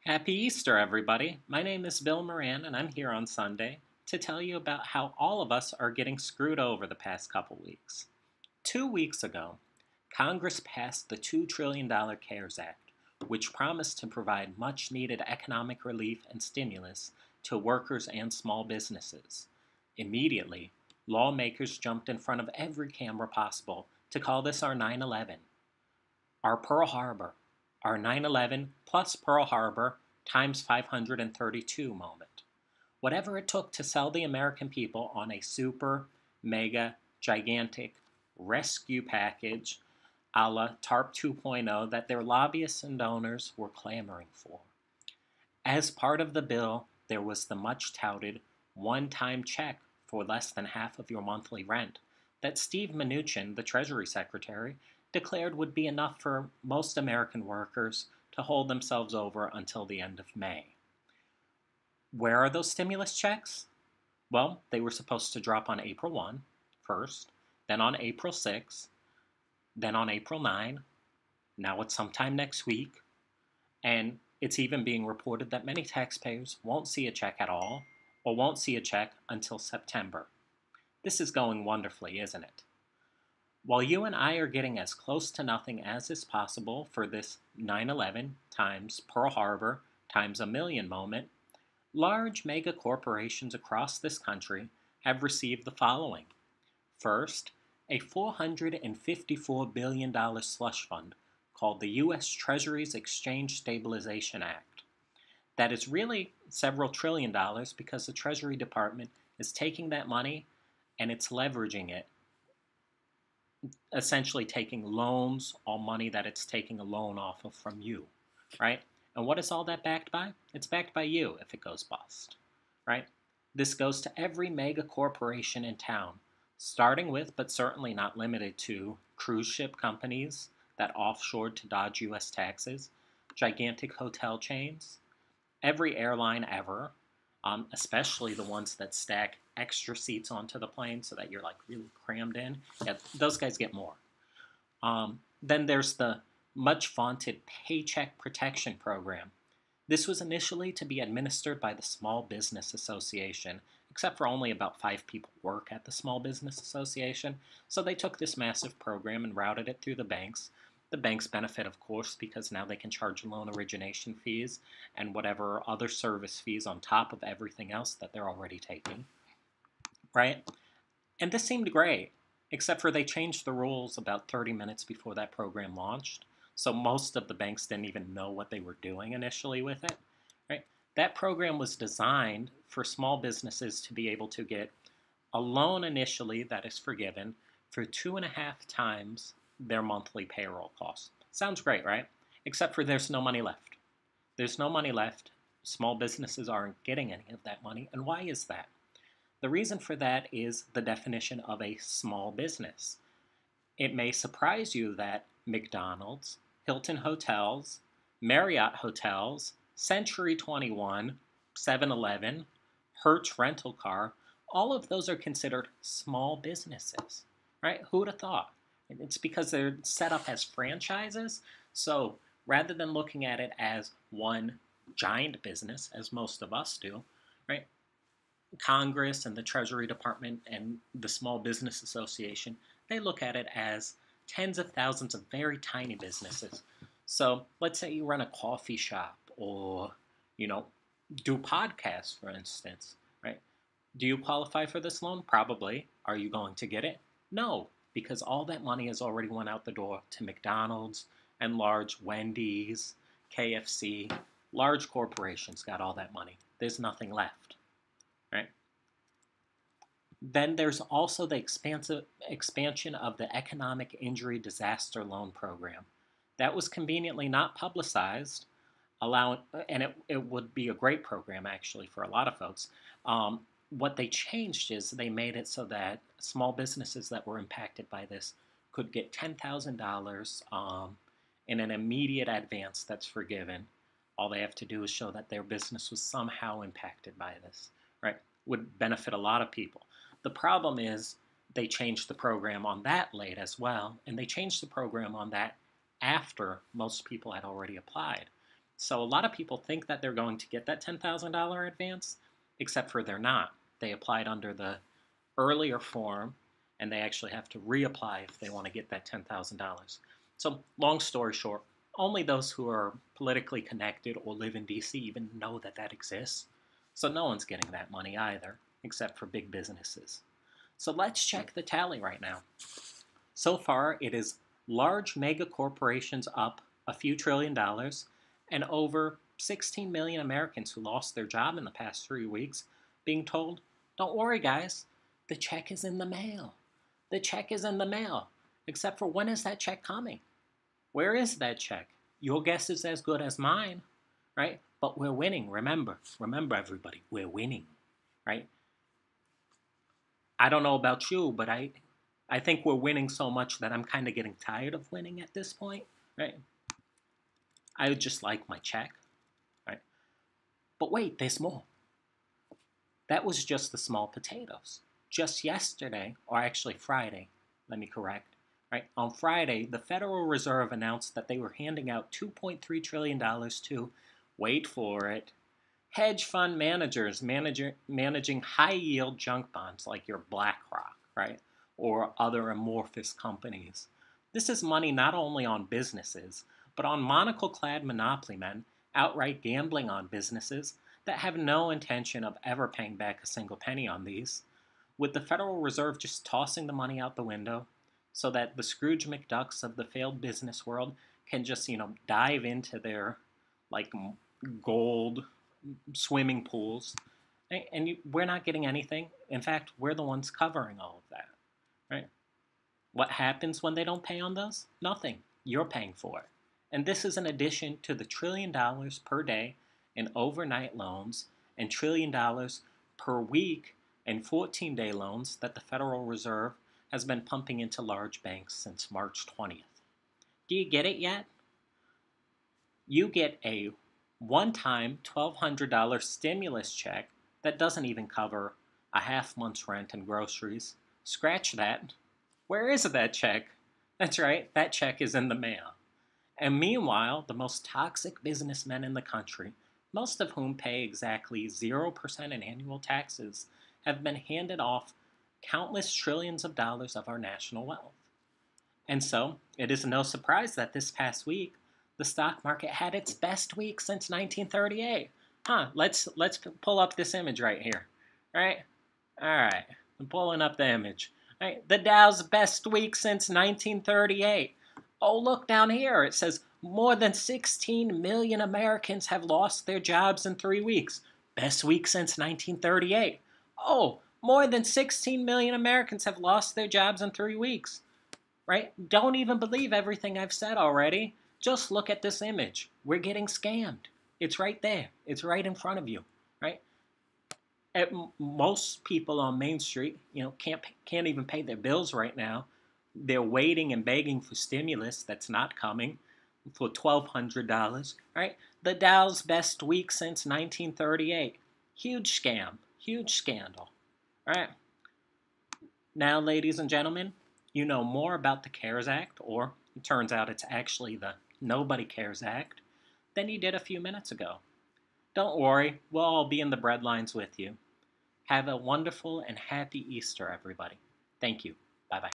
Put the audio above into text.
Happy Easter, everybody. My name is Bill Moran, and I'm here on Sunday to tell you about how all of us are getting screwed over the past couple weeks. 2 weeks ago, Congress passed the $2 trillion CARES Act, which promised to provide much needed economic relief and stimulus to workers and small businesses. Immediately, lawmakers jumped in front of every camera possible to call this our 9/11, our Pearl Harbor, our 9/11 plus Pearl Harbor times 532 moment. Whatever it took to sell the American people on a super, mega, gigantic rescue package a la TARP 2.0 that their lobbyists and donors were clamoring for. As part of the bill, there was the much touted one-time check for less than half of your monthly rent that Steve Mnuchin, the Treasury Secretary, declared would be enough for most American workers to hold themselves over until the end of May. Where are those stimulus checks? Well, they were supposed to drop on April 1 first, then on April 6, then on April 9. Now it's sometime next week, and it's even being reported that many taxpayers won't see a check at all, or won't see a check until September. This is going wonderfully, isn't it? While you and I are getting as close to nothing as is possible for this 9/11 times Pearl Harbor times a million moment, large mega corporations across this country have received the following. First, a $454 billion slush fund called the U.S. Treasury's Exchange Stabilization Act. That is really several trillion dollars because the Treasury Department is taking that money and it's leveraging it, essentially taking loans, all money that it's taking a loan off of from you, right? And what is all that backed by? It's backed by you if it goes bust, right? This goes to every mega corporation in town, starting with, but certainly not limited to, cruise ship companies that offshored to dodge U.S. taxes, gigantic hotel chains, every airline ever, especially the ones that stack extra seats onto the plane so that you're like really crammed in. Yeah, those guys get more. Then there's the much vaunted Paycheck Protection Program. This was initially to be administered by the Small Business Association, except for only about 5 people work at the Small Business Association, so they took this massive program and routed it through the banks. The banks benefit, of course, because now they can charge loan origination fees and whatever other service fees on top of everything else that they're already taking, right? And this seemed great, except for they changed the rules about 30 minutes before that program launched, so most of the banks didn't even know what they were doing initially with it, right? That program was designed for small businesses to be able to get a loan initially that is forgiven for 2.5 times their monthly payroll costs. Sounds great, right? Except for there's no money left. There's no money left. Small businesses aren't getting any of that money. And why is that? The reason for that is the definition of a small business. It may surprise you that McDonald's, Hilton Hotels, Marriott Hotels, Century 21, 7-Eleven, Hertz Rental Car, all of those are considered small businesses, right? Who would have thought? It's because they're set up as franchises. So rather than looking at it as one giant business, as most of us do, right? Congress and the Treasury Department and the Small Business Association, they look at it as tens of thousands of very tiny businesses. So let's say you run a coffee shop or, do podcasts, for instance, right? Do you qualify for this loan? Probably. Are you going to get it? No, because all that money has already went out the door to McDonald's and large Wendy's, KFC, large corporations got all that money. There's nothing left, right? Then there's also the expansion of the Economic Injury Disaster Loan Program. That was conveniently not publicized, and it would be a great program actually for a lot of folks. What they changed is they made it so that small businesses that were impacted by this could get $10,000 in an immediate advance that's forgiven. All they have to do is show that their business was somehow impacted by this, right? Would benefit a lot of people. The problem is they changed the program on that late as well, and they changed the program on that after most people had already applied. So a lot of people think that they're going to get that $10,000 advance, except for they're not. They applied under the earlier form, and they actually have to reapply if they want to get that $10,000. So long story short, only those who are politically connected or live in DC even know that that exists. So no one's getting that money either, except for big businesses. So let's check the tally right now. So far, it is large mega corporations up a few $1 trillion and over 16 million Americans who lost their job in the past 3 weeks being told, don't worry guys, the check is in the mail. The check is in the mail. Except for when is that check coming? Where is that check? Your guess is as good as mine, right? But we're winning, remember. Remember everybody, we're winning, right? I don't know about you, but I think we're winning so much that I'm kind of getting tired of winning at this point, right? I would just like my check, right? But wait, there's more. That was just the small potatoes. Just yesterday, or actually Friday, let me correct, right? On Friday, the Federal Reserve announced that they were handing out $2.3 trillion to, wait for it, hedge fund managers managing high-yield junk bonds like your BlackRock, right? Or other amorphous companies. This is money not only on businesses, but on monocle-clad monopoly men outright gambling on businesses that have no intention of ever paying back a single penny on these, with the Federal Reserve just tossing the money out the window so that the Scrooge McDucks of the failed business world can just, dive into their, gold swimming pools. And we're not getting anything. In fact, we're the ones covering all of that, right? What happens when they don't pay on those? Nothing. You're paying for it. And this is in addition to the $1 trillion per day in overnight loans and $1 trillion per week in 14-day loans that the Federal Reserve has been pumping into large banks since March 20th. Do you get it yet? You get a one-time $1,200 stimulus check that doesn't even cover a half month's rent and groceries. Scratch that. Where is that check? That's right, that check is in the mail. And meanwhile, the most toxic businessmen in the country, most of whom pay exactly 0% in annual taxes, have been handed off countless trillions of dollars of our national wealth. And so, it is no surprise that this past week, the stock market had its best week since 1938. Let's pull up this image right here. Right? Alright, I'm pulling up the image. Right, the Dow's best week since 1938. Oh, look down here. It says more than 16 million Americans have lost their jobs in 3 weeks. Best week since 1938. Oh, more than 16 million Americans have lost their jobs in 3 weeks. Right? Don't even believe everything I've said already. Just look at this image. We're getting scammed. It's right there. It's right in front of you. Right? Most people on Main Street, can't even pay their bills right now. They're waiting and begging for stimulus that's not coming for $1,200. Right? The Dow's best week since 1938. Huge scam. Huge scandal. All right. Now, ladies and gentlemen, you know more about the CARES Act, or it turns out it's actually the Nobody Cares Act, than you did a few minutes ago. Don't worry, we'll all be in the breadlines with you. Have a wonderful and happy Easter, everybody. Thank you. Bye-bye.